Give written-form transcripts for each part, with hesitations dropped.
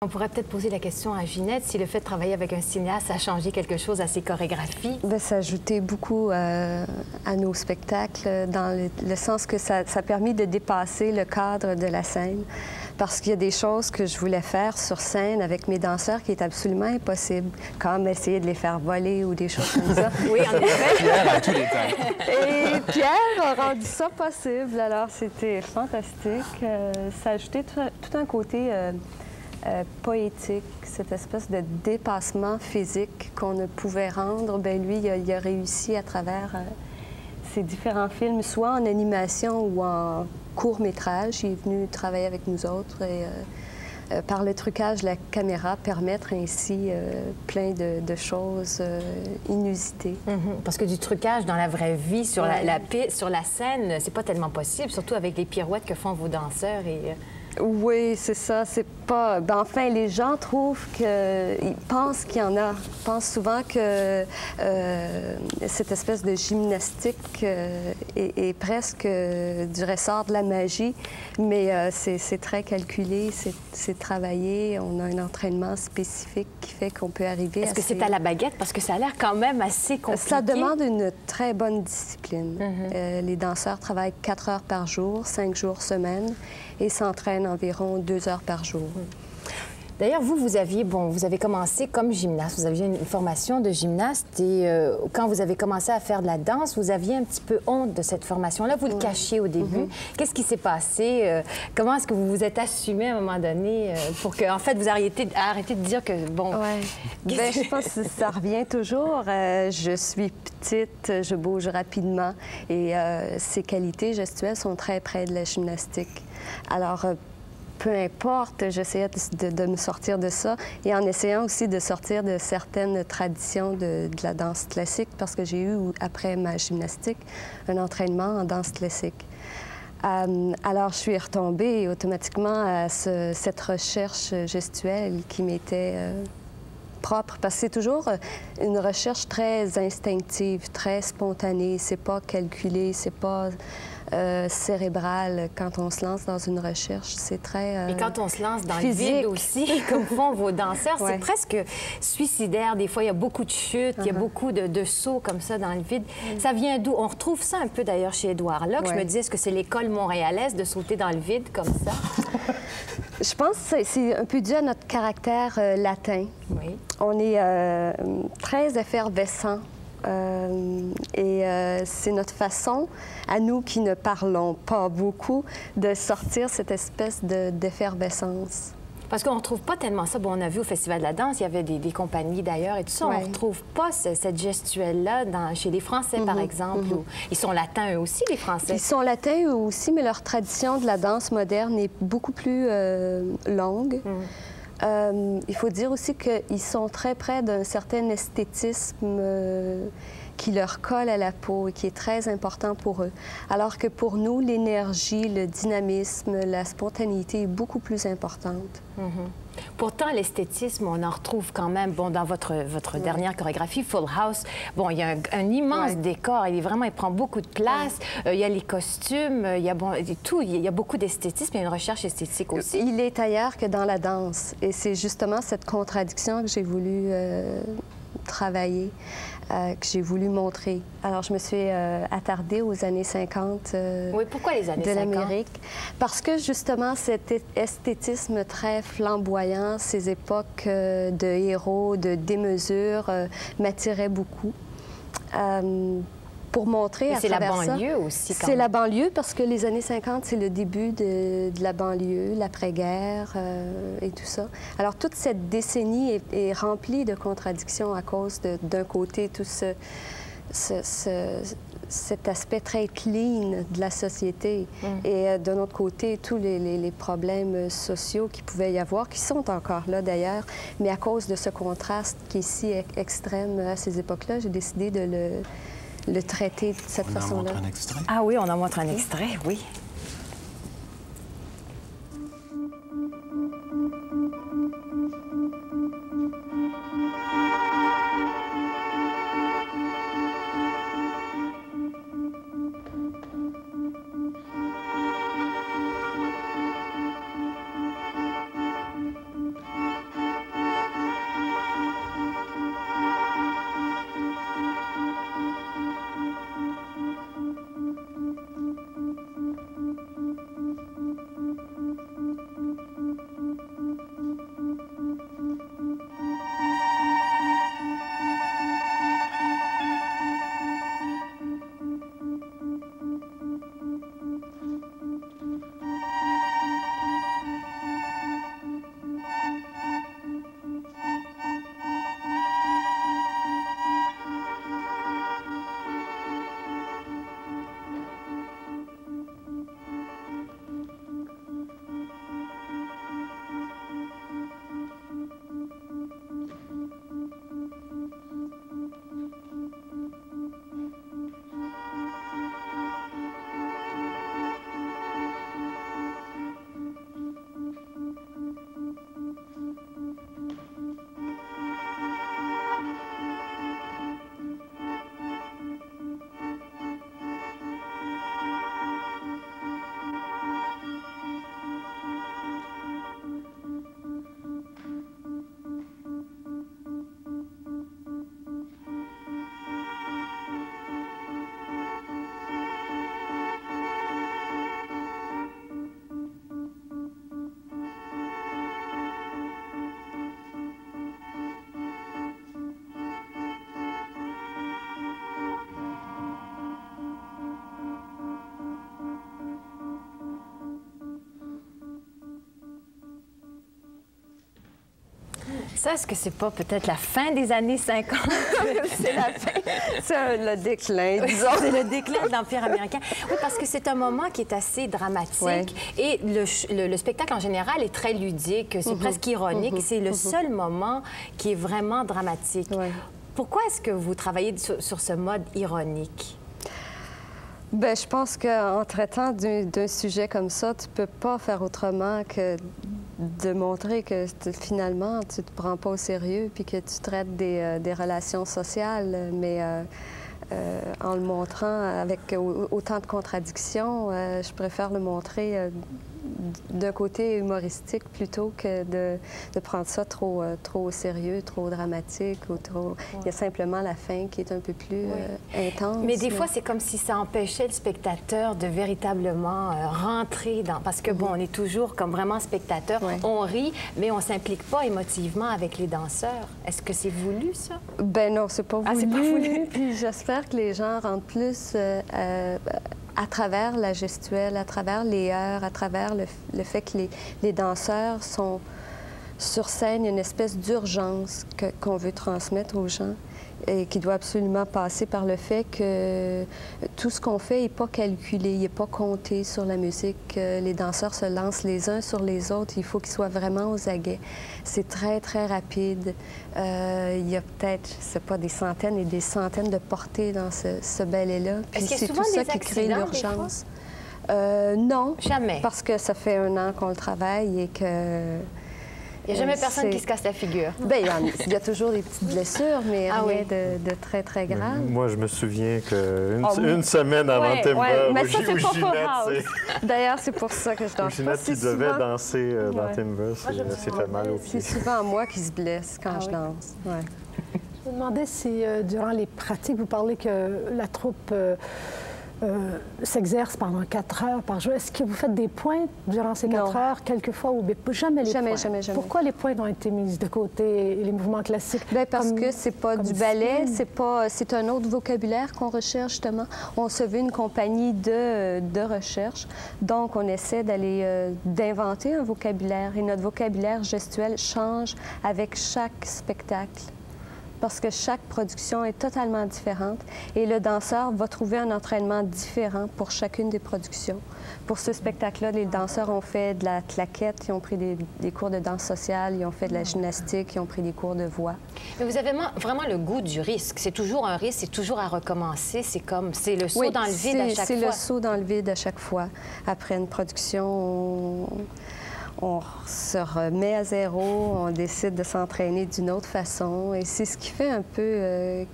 On pourrait peut-être poser la question à Ginette si le fait de travailler avec un cinéaste a changé quelque chose à ses chorégraphies. Bien, ça a ajouté beaucoup à nos spectacles, dans le sens que ça a permis de dépasser le cadre de la scène. Parce qu'il y a des choses que je voulais faire sur scène avec mes danseurs qui est absolument impossible, comme essayer de les faire voler ou des choses comme ça. Oui, en effet. Pierre a tous les temps. Et Pierre a rendu ça possible. Alors, c'était fantastique. Ça a ajouté tout un côté poétique, cette espèce de dépassement physique qu'on ne pouvait rendre. Bien, lui, il a réussi à travers ces différents films, soit en animation ou en court-métrage. Il est venu travailler avec nous autres et par le trucage de la caméra, permettre ainsi plein de choses inusitées. Parce que du trucage dans la vraie vie, sur, sur la scène, c'est pas tellement possible, surtout avec les pirouettes que font vos danseurs. Oui, c'est ça. C'est pas... Ben, enfin, les gens trouvent que... Ils pensent qu'il y en a. Ils pensent souvent que cette espèce de gymnastique est presque du ressort de la magie, mais c'est très calculé, c'est travaillé. On a un entraînement spécifique qui fait qu'on peut arriver à... Est-ce que c'est à la baguette? Parce que ça a l'air quand même assez compliqué. Ça demande une très bonne discipline. Les danseurs travaillent 4 heures par jour, 5 jours semaine, et s'entraînent environ 2 heures par jour. D'ailleurs, vous avez commencé comme gymnaste. Vous aviez une formation de gymnaste et quand vous avez commencé à faire de la danse, vous aviez un petit peu honte de cette formation-là. Vous le cachiez au début. Qu'est-ce qui s'est passé? Comment est-ce que vous vous êtes assumé à un moment donné pour que, en fait, vous arrêtez de dire que, bon... Bien, je pense que ça revient toujours. Je suis petite, je bouge rapidement et ces qualités gestuelles sont très près de la gymnastique. Alors, peu importe, j'essayais de me sortir de ça et en essayant aussi de sortir de certaines traditions de la danse classique parce que j'ai eu, après ma gymnastique, un entraînement en danse classique. Alors, je suis retombée automatiquement à cette recherche gestuelle qui m'était propre parce que c'est toujours une recherche très instinctive, très spontanée. C'est pas calculé, c'est pas... cérébrale quand on se lance dans une recherche. C'est très Et quand on se lance dans physique. le vide aussi, comme font vos danseurs, c'est presque suicidaire. Des fois, il y a beaucoup de chutes, il y a beaucoup de sauts comme ça dans le vide. Ça vient d'où? On retrouve ça un peu d'ailleurs chez Édouard Locke. Je me disais, est-ce que c'est l'école montréalaise de sauter dans le vide comme ça? Je pense que c'est un peu dû à notre caractère latin. Oui. On est très effervescent. C'est notre façon, à nous qui ne parlons pas beaucoup, de sortir cette espèce d'effervescence. Parce qu'on ne retrouve pas tellement ça. Bon, on a vu au Festival de la danse, il y avait des compagnies d'ailleurs et tout ça. On ne retrouve pas cette gestuelle-là chez les Français, par exemple. Où ils sont latins eux aussi, les Français. Ils sont latins eux aussi, mais leur tradition de la danse moderne est beaucoup plus longue. Il faut dire aussi qu'ils sont très près d'un certain esthétisme qui leur colle à la peau et qui est très important pour eux. Alors que pour nous, l'énergie, le dynamisme, la spontanéité est beaucoup plus importante. Pourtant, l'esthétisme, on en retrouve quand même, bon, dans votre dernière chorégraphie, Full House. Bon, il y a un immense décor, il prend beaucoup de place. Il y a les costumes, il y a tout, il y a beaucoup d'esthétisme, il y a une recherche esthétique aussi. Il est ailleurs que dans la danse. Et c'est justement cette contradiction que j'ai voulu travailler, que j'ai voulu montrer. Alors, je me suis attardée aux années 50 oui, pourquoi les années 50? De l'Amérique. Parce que, justement, cet esthétisme très flamboyant, ces époques de héros, de démesure, m'attiraient beaucoup. Pour montrer à travers ça... C'est la banlieue aussi, quand même. C'est la banlieue parce que les années 50, c'est le début de la banlieue, l'après-guerre et tout ça. Alors, toute cette décennie est remplie de contradictions à cause d'un côté, tout cet aspect très clean de la société et d'un autre côté, tous les problèmes sociaux qu'il pouvait y avoir, qui sont encore là d'ailleurs, mais à cause de ce contraste qui est si extrême à ces époques-là, j'ai décidé de le traiter de cette façon-là. On en montre un extrait? Ah oui, on en montre un extrait, oui. Ça, est-ce que c'est pas peut-être la fin des années 50? C'est la fin. C'est le déclin, disons. C'est le déclin de l'Empire américain. Oui, parce que c'est un moment qui est assez dramatique. Ouais. Et le spectacle, en général, est très ludique. C'est presque ironique. C'est le seul moment qui est vraiment dramatique. Ouais. Pourquoi est-ce que vous travaillez sur ce mode ironique? Bien, je pense qu'en traitant d'un sujet comme ça, tu peux pas faire autrement que de montrer que finalement, tu te prends pas au sérieux puis que tu traites des relations sociales, mais en le montrant avec autant de contradictions, je préfère le montrer d'un côté humoristique plutôt que de prendre ça trop au sérieux, trop dramatique ou trop... Ouais. Il y a simplement la fin qui est un peu plus intense. Mais des fois, c'est comme si ça empêchait le spectateur de véritablement rentrer dans... Parce que, bon, on est toujours comme vraiment spectateur. Ouais. On rit, mais on s'implique pas émotivement avec les danseurs. Est-ce que c'est voulu, ça? Ben non, c'est pas voulu. Ah, c'est pas voulu. Puis j'espère que les gens rentrent plus... à travers la gestuelle, à travers les heures, à travers le fait que les danseurs sont sur scène, il y a une espèce d'urgence qu'on veut transmettre aux gens et qui doit absolument passer par le fait que tout ce qu'on fait n'est pas calculé, il n'est pas compté sur la musique. Les danseurs se lancent les uns sur les autres, il faut qu'ils soient vraiment aux aguets. C'est très, très rapide. Il y a peut-être, je sais pas, des centaines et des centaines de portées dans ce ballet-là. Puis c'est tout ça qui crée l'urgence? Non. Jamais? Parce que ça fait 1 an qu'on le travaille et que... Il n'y a jamais personne qui se casse la figure? Bien, il y a toujours des petites blessures, mais rien de très, très grave. Moi, je me souviens qu'une semaine avant Timber, mais ça, c'est pas Ginette, D'ailleurs, c'est pour ça que je danse pas. Ginette qui devait danser dans Timber, s'est fait mal au pied. C'est souvent moi qui se blesse quand je danse. Ouais. Je me demandais si, durant les pratiques, vous parlez que la troupe... s'exerce pendant 4 heures par jour. Est-ce que vous faites des points durant ces 4 heures, quelquefois, ou jamais les points? Jamais. Pourquoi les points ont été mis de côté et les mouvements classiques? Bien, parce que c'est pas du ballet, c'est un autre vocabulaire qu'on recherche, justement. On se veut une compagnie de recherche, donc on essaie d'inventer un vocabulaire, et notre vocabulaire gestuel change avec chaque spectacle, parce que chaque production est totalement différente et le danseur va trouver un entraînement différent pour chacune des productions. Pour ce spectacle-là, les danseurs ont fait de la claquette, ils ont pris des cours de danse sociale, ils ont fait de la gymnastique, ils ont pris des cours de voix. Mais vous avez vraiment le goût du risque. C'est toujours un risque, c'est toujours à recommencer. C'est le saut dans le vide à chaque fois. C'est le saut dans le vide à chaque fois. Après une production, on se remet à zéro, on décide de s'entraîner d'une autre façon. Et c'est ce qui fait un peu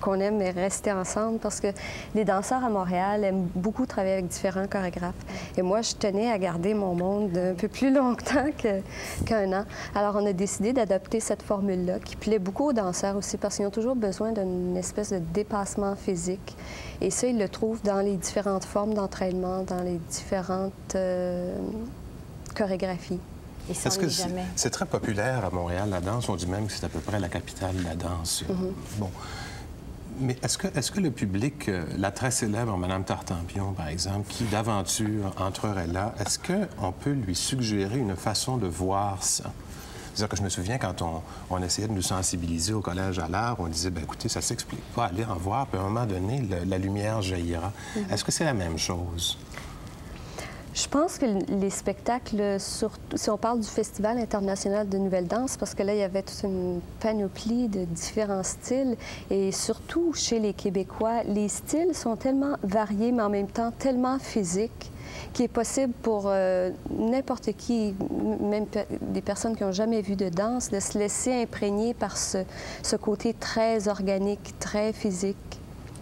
qu'on aime rester ensemble, parce que les danseurs à Montréal aiment beaucoup travailler avec différents chorégraphes. Et moi, je tenais à garder mon monde un peu plus longtemps qu'un an. Alors, on a décidé d'adopter cette formule-là, qui plaît beaucoup aux danseurs aussi, parce qu'ils ont toujours besoin d'une espèce de dépassement physique. Et ça, ils le trouvent dans les différentes formes d'entraînement, dans les différentes... chorégraphie. Est-ce que c'est très populaire à Montréal, la danse? On dit même que c'est à peu près la capitale de la danse. Bon. Mais est-ce que le public, la très célèbre Madame Tartampion, par exemple, qui d'aventure entrerait là, est-ce qu'on peut lui suggérer une façon de voir ça? C'est-à-dire que je me souviens, quand on essayait de nous sensibiliser au Collège à l'art, on disait, bien, écoutez, ça s'explique pas, allez en voir, puis à un moment donné, la lumière jaillira. Est-ce que c'est la même chose? Je pense que les spectacles, si on parle du Festival international de nouvelle danse, parce que là, il y avait toute une panoplie de différents styles, et surtout chez les Québécois, les styles sont tellement variés, mais en même temps tellement physiques, qu'il est possible pour n'importe qui, même des personnes qui n'ont jamais vu de danse, de se laisser imprégner par ce côté très organique, très physique.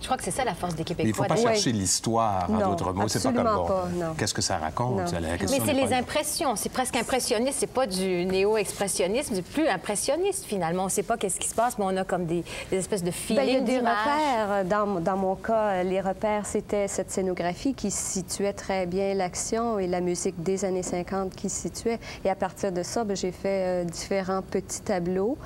Je crois que c'est ça la force des Québécois. Il ne faut pas chercher l'histoire, en d'autres mots. C'est pas comme bon. Qu'est-ce que ça raconte? Mais c'est les impressions. C'est presque impressionniste. C'est pas du néo-expressionnisme, du plus impressionniste, finalement. On ne sait pas qu'est-ce qui se passe, mais on a comme des espèces de filets d'image. Il y a des repères. Dans mon cas, les repères, c'était cette scénographie qui situait très bien l'action et la musique des années 50 qui se situait. Et à partir de ça, j'ai fait différents petits tableaux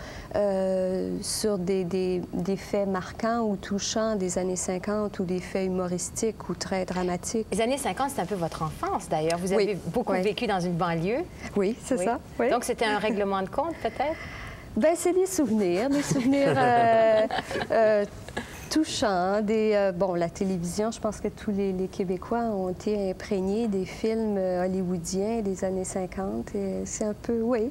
sur des faits marquants ou touchants des années 50 ou des faits humoristiques ou très dramatiques. Les années 50, c'est un peu votre enfance, d'ailleurs. Vous avez beaucoup vécu dans une banlieue. Oui, c'est ça. Oui. Donc, c'était un règlement de compte, peut-être? Bien, c'est des souvenirs touchants. Bon, la télévision, je pense que tous les Québécois ont été imprégnés des films hollywoodiens des années 50. Et c'est un peu, oui.